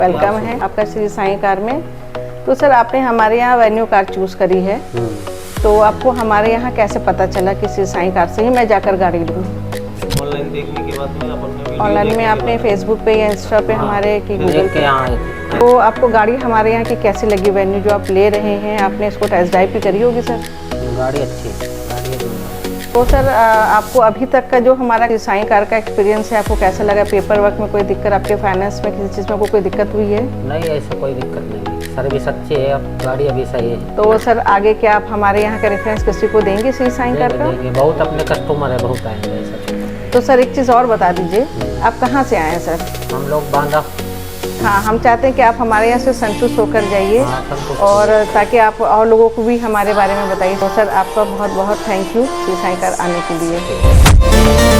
Welcome है आपका Shri Sai car में। तो सर आपने हमारे यहाँ वेन्यू कार चूज़ करी है, तो आपको हमारे यहाँ कैसे पता चला कि श्री साईं कार से ही मैं जाकर गाड़ी लूँ? ऑनलाइन देखने के बाद में अपन ऑनलाइन में आपने फेसबुक पे या इंस्टा पे हमारे कि गूगल पे, तो आपको गाड़ी हमारे यहाँ की कैसी लगी? वेन्यू जो आप ले रहे हैं, आपने इसको टेस्ट ड्राइव भी करी होगी सर? गाड़ी अच्छी है, तो सर आपको अभी तक का जो हमारा साईं कार का एक्सपीरियंस है, आपको कैसा लगा? पेपर वर्क में कोई दिक्कत, आपके फाइनेंस में किसी चीज़ में कोई दिक्कत हुई है? नहीं, ऐसा कोई दिक्कत नहीं, सर्विस अच्छी है, अब गाड़ी अभी सही है। तो सर आगे क्या आप हमारे यहाँ का रेफरेंस किसी को देंगे श्री साईं कार का? बहुत अपने कस्टमर है, बहुत आएंगे ऐसा। तो सर एक चीज़ और बता दीजिए, आप कहाँ से आए हैं सर? हम लोग बांदा। हाँ, हम चाहते हैं कि आप हमारे यहाँ से संतुष्ट होकर जाइए और ताकि आप और लोगों को भी हमारे बारे में बताइए। तो सर आपका बहुत बहुत थैंक यू श्री साईं कार आने के लिए।